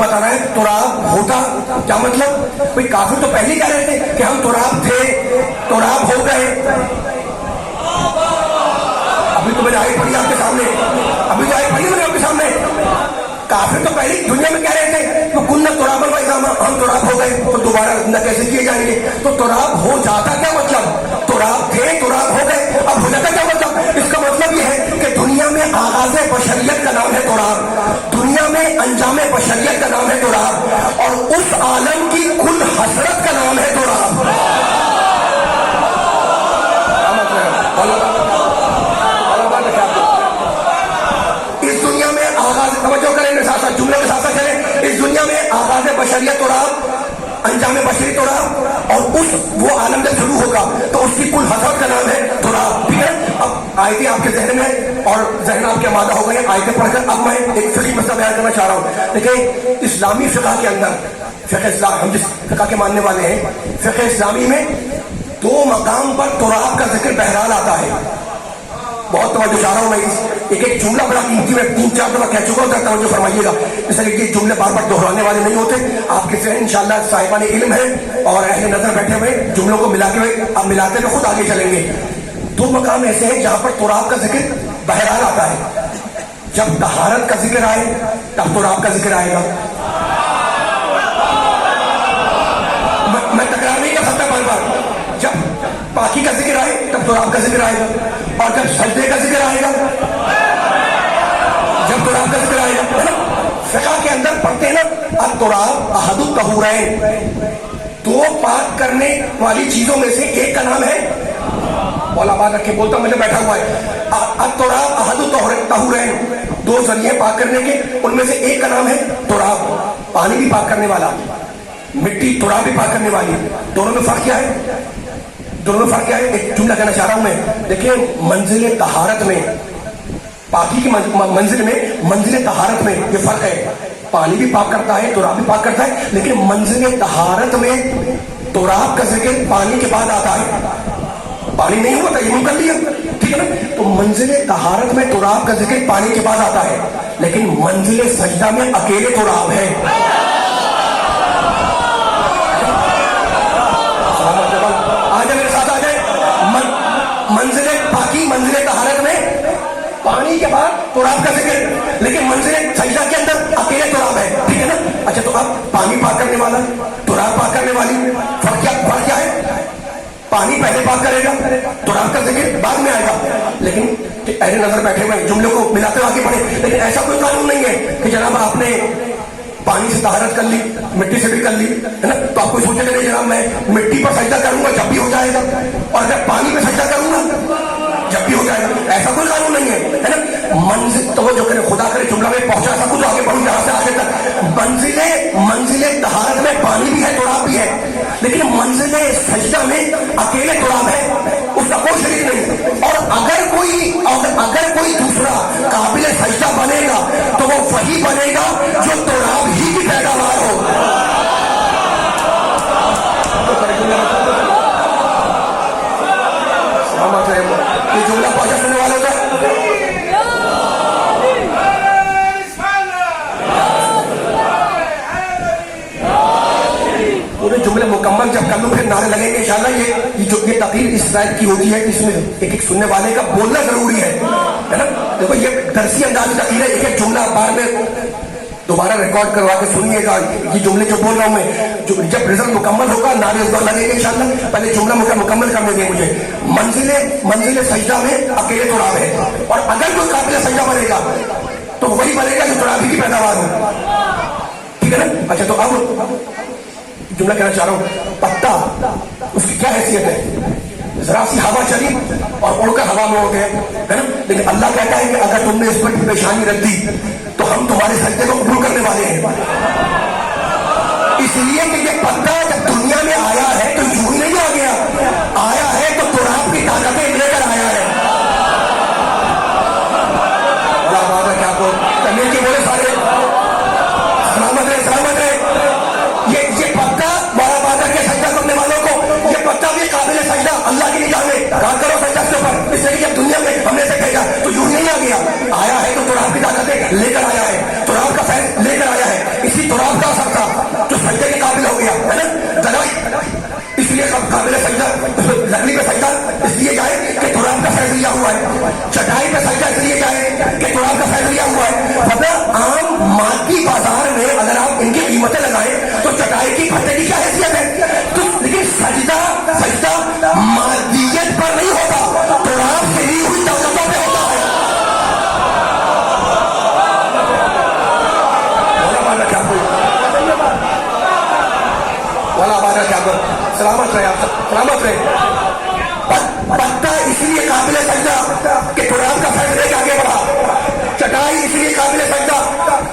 بتا رہے ہیں تراب ہوتا کیا مطلب؟ کوئی کافر تو پہلے کہہ رہے تھے کہ ہم تراب تھے، تراب ہو گئے. ابھی تو میں نے آئی پڑھی آپ کے سامنے، ابھی تو آئی پڑھی میں نے آپ کے سامنے. کافر تو پہلی دنیا میں کہہ رہے تھے تو کن تراب الویزام، ہم تراب ہو گئے تو دوبارہ زندہ کیسے کیے جائیں گے؟ تو تراب ہو جاتا کیا مطلب؟ تراب تھے، تراب ہو گئے، اب ہو جاتا کیا مطلب؟ اس کا مطلب یہ ہے کہ دنیا میں آغاز بشریت کا نام ہے تراب، دنیا میں انجام بشریت کا نام ہے تراب، اور اس عالم کی کل حسرت کا نام ہے تراب. اس دنیا میں آغاز، توجہ کریں میرے ساتھ ساتھ، جملے کے ساتھ ساتھ چلیں. اس دنیا میں آغاز بشریت تراب، انجام بشری تراب، اور اس وہ عالم جب شروع ہوگا تو اس کی کل حسرت کا نام ہے تراب. ٹھیک ہے، اب آیتیں آپ کے ذہن میں اور ذہن آپ کے آمادہ ہو گئے آیتیں پڑھ کر. اب میں ایک فقہی مسئلہ بیان کرنا چاہ رہا ہوں. دیکھیں اسلامی فقہ کے اندر، فقہ اسلام ہم جس فقہ کے ماننے والے ہیں، فقہ اسلامی میں دو مقام پر تراب کا ذکر بہرحال آتا ہے. بہت توجہ چاہ رہا ہوں میں، ایک جملہ بڑا قیمتی میں 3-4 دفعہ کہہ چکا ہوں، توجہ فرمائیے گا. اس لیے یہ جملے بار بار دہرانے والے نہیں ہوتے. آپ کے ذہن انشاءاللہ صاحبان علم ہے اور اہل نظر بیٹھے ہوئے جملوں کو ملا کے اب ملاتے ہوئے خود آگے چلیں گے. دو مقام ایسے ہیں جہاں پر تراب کا ذکر بہرحال آتا ہے. جب طہارت کا ذکر آئے تب تراب کا ذکر آئے گا. میں تکرار نہیں کر سکتا بار بار. جب پاکی کا ذکر آئے تب تراب کا ذکر آئے گا، اور جب سجدے کا ذکر آئے گا جب تراب کا ذکر آئے گا. فقہ کے اندر پڑھتے ہیں نا التراب احد الطہورین، دو پاک کرنے والی چیزوں میں سے ایک کا نام ہے، مولا بات رکھے بولتا مجھے بیٹھا ہوا ہے، التراب احد الطہورین، دو ذریعے پاک کرنے کے، ان میں سے ایک کا نام ہے تراب. پانی بھی پاک کرنے والا، مٹی تراب بھی پاک کرنے والی. دونوں میں فرق کیا ہے؟ دونوں میں فرق کیا ہے؟ ایک جملہ کہنا چاہ رہا ہوں میں. دیکھیں منزل طہارت میں، پاکی کی منزل میں، منزل طہارت میں یہ فرق ہے. پانی بھی پاک کرتا ہے، تراب بھی پاک کرتا ہے، لیکن منزل طہارت میں تراب کا ذکر پانی کے بعد آتا ہے. پانی نہیں ہوتا یہ کر لیا، ٹھیک ہے نا. تو منزل طہارت میں تراب کا ذکر پانی کے بعد آتا ہے، لیکن منزل سجدہ میں اکیلے تراب ہے. منزل پاکی، منزل طہارت میں پانی کے بعد تراب کا ذکر، لیکن منزل سجدہ کے اندر اکیلے تراب ہے. ٹھیک ہے نا. اچھا تو اب پانی پاک کرنے والا، تراب پاک کرنے والی، فرق کیا ہے؟ پانی پہلے پاک کرے گا، تراب کا ذکر بعد میں آئے گا. لیکن اہل نظر بیٹھے ہوئے جملے کو ملاتے ہوئے آگے بڑھے. لیکن ایسا کوئی قانون نہیں ہے کہ جناب آپ نے پانی سے طہارت کر لی، مٹی سے بھی کر لی، ہے نا، تو آپ کو سوچے کہ نہیں جناب میں مٹی پر سجدہ کروں گا جب بھی ہو جائے گا، اور اگر پانی پہ سجدہ کروں گا جب بھی ہو جائے گا. ایسا کوئی قانون نہیں ہے نا. منزل توجہ کرے، خدا کرے جملہ میں پہنچا سکوں تو آگے بڑھوں جہاں سے آگے تک. منزل طہارت میں پانی بھی ہے، تراب بھی ہے، لیکن منزل سجدہ میں اکیلے تراب ہے، اس کا کوئی شریک نہیں. اور اگر کوئی دوسرا قابل سجدہ بنے گا تو وہ وہی بنے گا جو تراب ہی کی پیداوار ہو. یہ جملہ پہنچا سننے والوں کا پورے جملے مکمل جب کر لوں پھر نعرے لگیں گے انشاءاللہ. یہ تقریر اس ذات کی ہوتی ہے کہ اس میں ایک ایک سننے والے کا بولنا ضروری ہے نا. دیکھو یہ درسی انداز تقریر ہے، ایک ایک جملہ بعد میں دوبارہ ریکارڈ کروا کے سنیے گا. یہ جملے جو بول رہا ہوں میں، جب رزلٹ مکمل ہوگا نعرے اس وقت لگے گا انشاءاللہ. پہلے جملہ مکمل کرنے دیں مجھے. منزل سجدہ میں اکیلے تراب ہے، اور اگر کوئی قابل سجدہ بنے گا تو وہی بنے گا جو تراب ہی کی پیداوار ہو. ٹھیک ہے نا. اچھا تو اب جملہ کہنا چاہ رہا ہوں، پتا اس کی کیا حیثیت ہے؟ ذرا سی ہوا چلی اور اڑ کر ہوا میں اڑ گئے، ہے نا. لیکن اللہ کہتا ہے کہ اگر تم نے اس پر پیشانی رکھ دی تو ہم تمہارے سجدے کو قبول کرنے والے ہیں. اس لیے کہ یہ پتا جب دنیا میں آیا ہے تو یوں ہی نہیں آ گیا، آیا ہے تو تراب کی طاقتیں لے کر آیا ہے. کیا کو کرنے کے بولے سارے سلامت رہے، سلامت رہے. یہ پتا بڑا بادر کے سجدہ کرنے والوں کو یہ پتا بھی قابل سجدہ اللہ کی نگاہ میں. کہا کرو سجدہ کے اوپر. اس لیے جب دنیا میں ہم نے سے بھیجا تو یوں نہیں آ گیا، آیا ہے تو تراب کی طاقتیں لے کر آیا ہے، تراب کا فیض لے کر آیا ہے. اسی تراب بازار میں اگر آپ ان کی قیمتیں لگائیں تو چٹائی کی پھٹے کی کیا حیثیت ہے؟ تو لیکن سجدہ مادیت پر نہیں ہوتا، تو آپ سے لی ہوئی طاقتوں پہ ہوتا ہے. سلامت رہے آپ، سلامت رہے. پتا اس لیے قابل سجدہ کہ قرآن کا فیصلے کے آگے بڑھا. چٹائی اس لیے قابل سجدہ،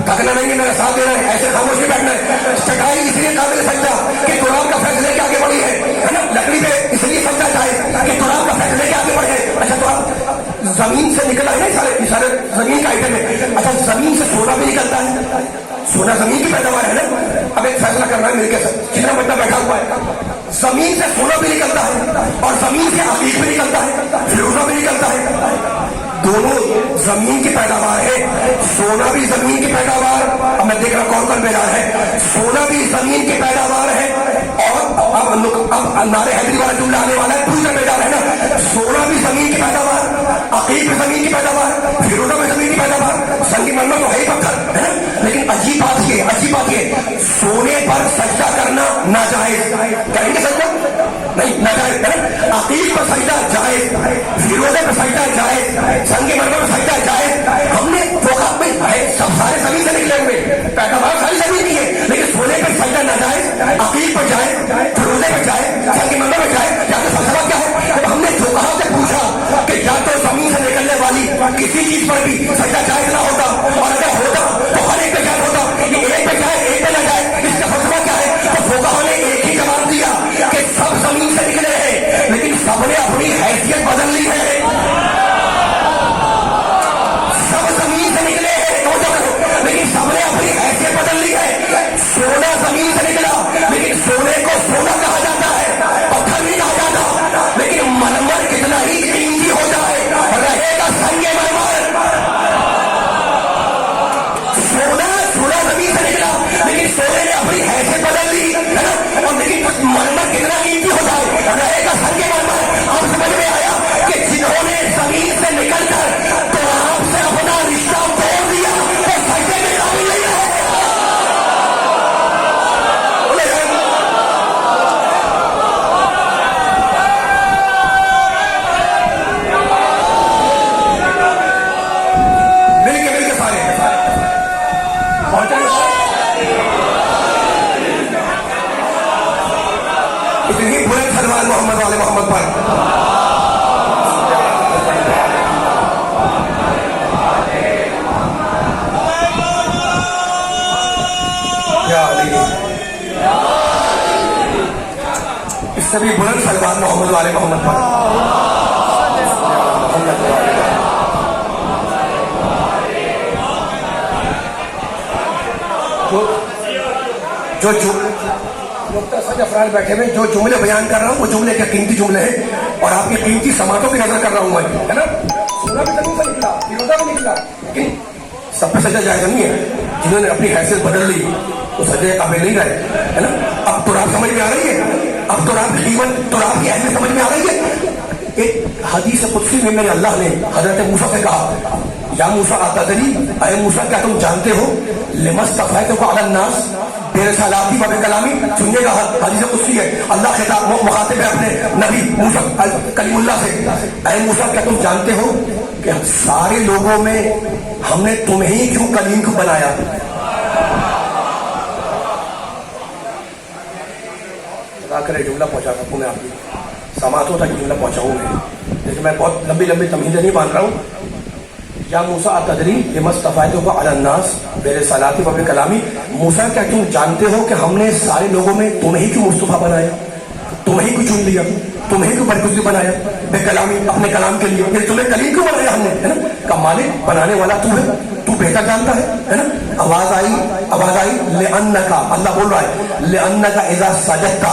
تھکنا نہیں ہے، میرا ساتھ دینا ہے، ایسے خاموش نہیں بیٹھنا ہے. چٹائی اس لیے قابل سجدہ کہ قرآن کا فیصلے کے آگے بڑھی ہے نا. لکڑی پہ اس لیے سجدہ چاہے کہ قرآن کا فیصلے کے آگے بڑھے. اچھا تو آپ زمین سے نکلا ہے نا، سارے زمین کا آئٹم ہے. اچھا زمین سے سونا بھی نکلتا ہے، سونا زمین کی پیداوار ہے نا. اب ایک فیصلہ کرنا ہے مل کے سر، کتنا بندہ بیٹھا ہوا ہے. زمین سے سونا بھی نکلتا ہے اور زمین سے عقیق بھی نکلتا ہے، فیروزہ بھی نکلتا ہے. دونوں زمین کی پیداوار ہے. سونا بھی زمین کی پیداوار، اب میں دیکھ رہا کون بیدار ہے. سونا بھی زمین کی پیداوار ہے. اور اب نارے حیدری والا جملہ آنے والا ہے، پوری بیدار ہے نا. سونا بھی زمین کی پیداوار، عقیق بھی زمین کی پیداوار، فیروزہ بھی زمین کی پیداوار. سنگ مرمر تو ہے ہی پتھر ہے نا. لیکن عجیب بات یہ سونے پر سجدہ کرنا ناجائز. کریں گے سجدہ؟ نہیں، ناجائز ہے نا. عقیق پر سجدہ جائز، فیروزے پر سجدہ جائز، سنگ مرمر پر سجدہ جائز. ہم نے سب سارے زمین سے نکلے ہوئے، پیداوار ساری زمین کی ہے، لیکن سونے پر سجدہ ناجائز، عقیق پر جائز، فیروزے پر جائز، سنگ مرمر پر جائز. یا تو فلسفہ کیا ہے؟ ہم نے جو کہاں سے پوچھا کہ یا تو زمین سے نکلنے والی کسی چیز پر بھی سجدہ جائز نہ ہوتا، اور اگر ہوتا تو ہر ایک پہ جائز ہوتا. یہ ایک پہ جائز، ایک پہ نہ جائز، اس کا فلسفہ کیا ہے؟ تو فقہاء نے ایک ہی جواب دیا کہ سب زمین سے نکلے ہیں، لیکن سب نے اپنی حیثیت بدل لی ہے. سب زمین سے نکلے ہیں لیکن سب نے اپنی حیثیت بدل لی ہے. سونا زمین سے نکلا لیکن سونے کو سونا کہا جاتا ہے، پتھر نہیں کہا جاتا. لیکن مرمر کتنا ہی قیمتی ہو جائے رہے گا سنگ مرمر. سونا زمین سے نکلا لیکن سونے نے اپنی حیثیت بدل لی ہے نا. اور لیکن مرمر کتنا قیمتی ہو جائے رہے گا سنگ مرمر. اب سمجھ میں آیا کہ جنہوں نے زمین سے نکل کر تو آپ سے اپنا رشتہ توڑ دیا وہ سجدے میں قابل نہیں ہے. مل کے سارے اتنی بلند سلمان محمد والے محمد پر. اس سے بھی بلند سلمان محمد والے محمد پر. جو مختصر افراد بیٹھے ہوئے جو جملے بیان کر رہا ہوں وہ جملے کے قیمتی جملے ہیں اور آپ کی قیمتی سماعتوں کی نظر کر رہا ہوں میں، ہے نا. سونا بھی زمین سے نکلا، فیروزہ بھی نکلا، لیکن سب پہ سجدہ جائز نہیں ہے. جنہوں نے اپنی حیثیت بدل لی وہ سجدے قابل نہیں رہے، ہے نا. اب تو آپ سمجھ میں آ رہی ہے، اب تو آپ کی حیثیت سمجھ میں آ رہی ہے. ایک حدیث قدسی میں میرے اللہ نے حضرت موسیٰ سے کہا، یا موسیٰ اتدری، اے موسیٰ کیا تم جانتے ہو لما اصطفیتک علی الناس برسالاتی و بکلامی. سنیے گا حدیث قدسی ہے، اللہ خطاب مخاطب ہے اپنے نبی موسیٰ کلیم اللہ سے. اے موسیٰ کیا تم جانتے ہو کہ سارے لوگوں میں ہم نے تمہیں ہی کیوں کلیم کو بنایا؟ کرے جملہ پہنچا سکوں میں آپ کی سماعتوں تک جملہ پہنچاؤں گا، لیکن میں بہت لمبی تمہیدیں نہیں باندھ رہا ہوں. یا موسیٰ اتدری لما اصطفیتک علی الناس برسالاتی و بکلامی. موسیٰ کیا تم جانتے ہو کہ ہم نے سارے لوگوں میں تمہیں ہی کیوں مصطفیٰ بنایا، تمہیں ہی کیوں چن لیا، تمہیں کیوں برگزیدہ بنایا بے کلامی اپنے کلام کے لیے. پھر تمہیں کلیم کیوں بنایا ہم نے، ہے نا. کا مالک بنانے والا تو ہے، تو بہتر جانتا ہے نا. آواز آئی لأنکا، اللہ بول رہا ہے لأنکا اذا سجدتا.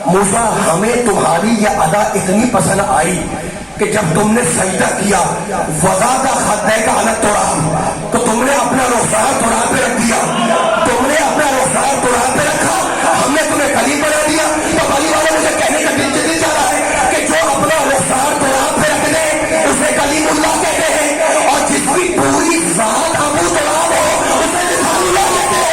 موسیٰ ہمیں تمہاری یہ ادا اتنی پسند آئی کہ جب تم نے سجدہ کیا وضعت خدیک علی التراب، تو تم نے اپنا رخسار تراب پہ رکھ دیا، تم نے اپنا رخسار تراب پہ رکھا، ہم نے تمہیں کلیم بنا دیا. تو بھائی والے مجھے کہنے کا دل چاہ رہا ہے کہ جو اپنا رخسار تراب پہ رکھ دے اسے کلیم اللہ کہتے ہیں، اور جس کی پوری ذات ابو تراب ہو اسے لسان اللہ کہتے ہیں.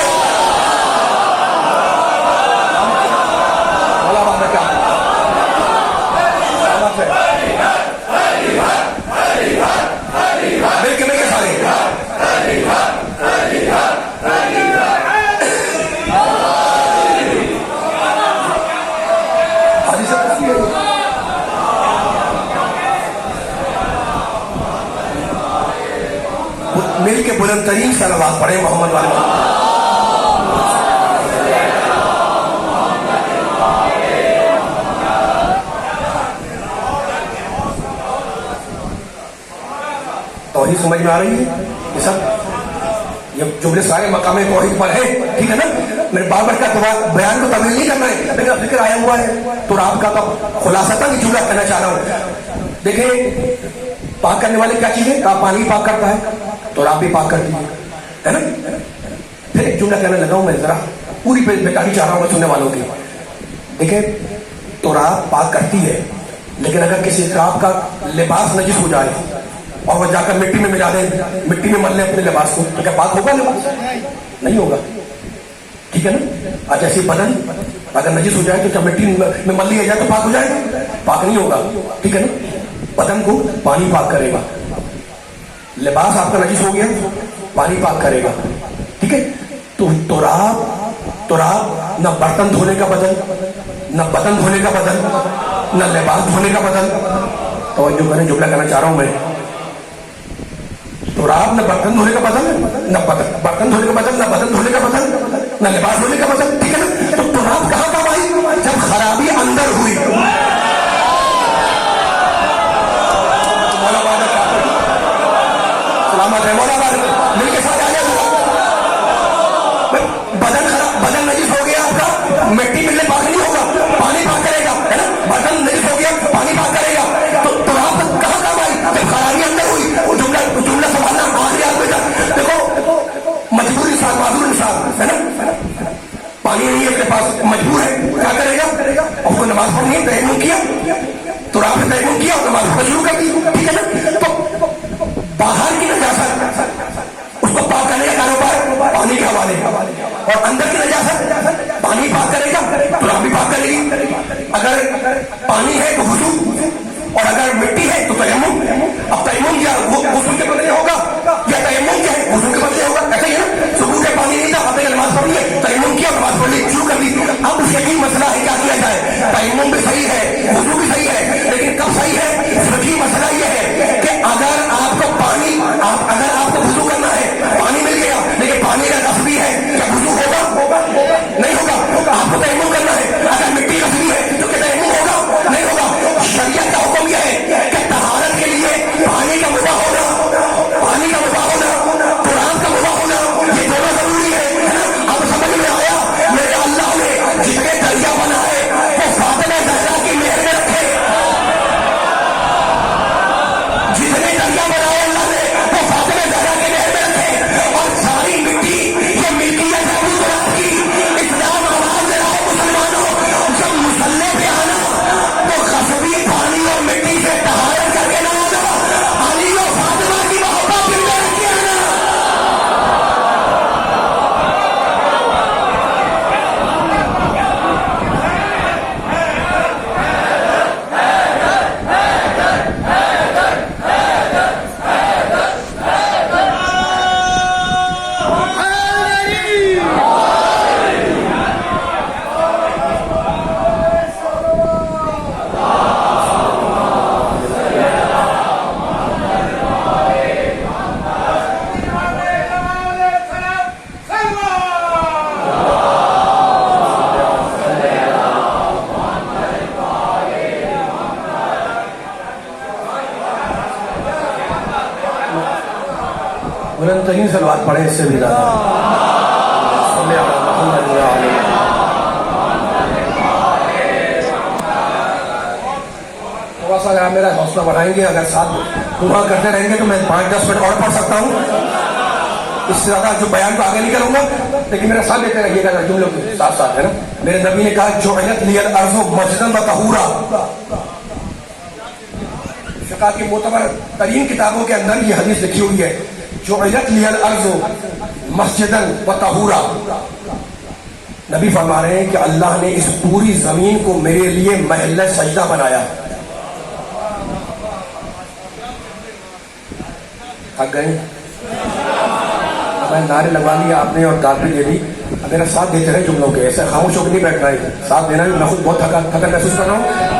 ترین صلوات پڑھیں محمد والے توحید سمجھ میں آ رہی ہے؟ یہ سب یہ جملے سارے مقام توحید پر ہے، ٹھیک ہے نا؟ میرے بابر کا بیان کو تبدیل نہیں کرنا ہے، لیکن فکر آیا ہوا ہے تو آپ کا خلاصہ جملہ کہنا چاہ رہا ہوں. دیکھیں پاک کرنے والے کیا چیزیں؟ آپ پانی پاک کرتا ہے تو آپ بھی پاک کرتی ہے نا. پھر ایک جملہ کہنے لگا ہوں میں، ذرا پوری بیکاری چاہ رہا ہوں سننے والوں کی. دیکھیں تو رات پاک کرتی ہے، لیکن اگر کسی رات کا لباس نجس ہو جائے اور وہ جا کر مٹی میں ملا دے، مٹی میں مل لے اپنے لباس کو، تو کیا پاک ہوگا لباس؟ نہیں ہوگا، ٹھیک ہے نا. آج ایسی بدن اگر نجس ہو جائے تو کیا مٹی میں مل لیا جائے تو پاک ہو جائے گا؟ پاک نہیں ہوگا، ٹھیک ہے نا. بدن کو پانی پاک کرے گا. لباس آپ کا نجس ہو گیا، پانی پاک کرے گا، ٹھیک ہے. تو رات نہ برتن دھونے کا بدن، نہ بدن دھونے کا بدن، نہ لباس دھونے کا بدن. توجہ کریں جملہ کہنا چاہ رہا ہوں میں. تو رات نہ برتن دھونے کا بدن، نہ برتن دھونے کا بدن، نہ بدن دھونے کا بدن، نہ لباس دھونے کا بدن، ٹھیک ہے نا. تو رات کہاں کام آئی؟ جب خرابی اندر ہوئی. سلامت ہے مولا بار مل کے ساتھ آ جائے. بدن نجس ہو گیا آپ کا، مٹی ملنے پاک نہیں ہوگا، پانی پاک کرے گا، ہے نا. بدن نجس ہو گیا، پانی پاک کرے گا. تو آپ کہاں کام آئی؟ جب خرابی اندر ہوئی. وہ جملہ سنبھالنا آخری آدمی تک. دیکھو مجبور انسان، معذور انسان ہے نا، پانی نہیں ہے اس کے پاس، مجبور ہے، کیا کرے گا؟ اور کو نماز پڑھنی ہے، تیمم کیا تو رات میں تیمم کیا اور نماز پڑھنا شروع کر دی، ٹھیک ہے نا. تو باہر کی نجاست اس کو پاک کرنے کا کاروبار پانی کے حوالے، اور اندر کی نجاست پانی پاک کرے گا تو رات بھی پاک کرے گی. اگر پانی ہے تو وضو، اور اگر مٹی ہے تو تیمم. اب تیمم کیا وضو کے بدلے ہوگا یا تیمم کیا ہے وضو کے بدلے ہوگا؟ ایسا ہی ہے نا. صبح کے پانی نہیں تھا، آپ نے نماز پڑھ لی، تیمم کیا، نماز پڑھ لی، شروع کر دی. اب یہی مسئلہ ہے کیا کیا جائے؟ تیمم بھی صحیح ہے، وضو بھی صحیح ہے، لیکن کب صحیح ہے؟ فقہی مسئلہ یہ ہے کہ اگر آپ کو پانی، اگر آپ کو وضو کرنا ہے، پانی مل گیا لیکن پانی کا غصبی ہے، کیا وضو ہوگا؟ نہیں ہوگا. آپ کو تیمم کرنا ہے، اگر مٹی غصبی ہے تو کیا تیمم ہوگا؟ نہیں ہوگا. شریعت کا حکم یہ ہے کہ طہارت کے لیے پانی کا مباح ہونا، پانی کا مباح ہونا، قرآن کا مباح ہونا، یہ دونوں ضروری ہے نا. اب سمجھ میں آیا؟ میرے اللہ نے جتنے دریا بنائے وہ فاطمہ زہرا کی مہر میں رکھے. جتنے دریا بنائے اللہ نے وہ فاطمہ زہرا کے مہر میں رکھے. اور ساری مٹی یہ ملکیت ہے حضرات کی. اسلام آواز دے رہا ہے مسلمانوں، جب مسلح پہ آنا تو غصبی پانی اور مٹی سے طہارت کر کے نہ آنا، علی و فاطمہ کی محبت دل میں رکھ کے آنا. بلند ترین صلوات پڑھیں اس سے بھی زیادہ. صلی اللہ محمد علیہ. تھوڑا سا اگر آپ میرا حوصلہ بڑھائیں گے، اگر ساتھ دعا کرتے رہیں گے تو میں 5-10 منٹ اور پڑھ سکتا ہوں. اس سے زیادہ جو بیان کو آگے نہیں کروں گا، لیکن میرا ساتھ دیتے رہیے گا جملوں کے ساتھ ساتھ، ہے نا. میرے نبی نے کہا جعلت لی الارض مسجدا وطہورا. فقہ کی معتبر ترین کتابوں کے اندر یہ حدیث لکھی ہوئی ہے، جعلت لی الارض مسجدا وطہورا. نبی فرما رہے ہیں کہ اللہ نے اس پوری زمین کو میرے لیے محل سجدہ بنایا. تھک گئے؟ میں نعرے لگوا لیا آپ نے اور داد بھی دے دی. میرا ساتھ دیتے رہے جملوں کے، ایسے خاموش ہو کے نہیں بیٹھنا ہے، ساتھ دینا. میں خود بہت تھکا محسوس کر رہا ہوں.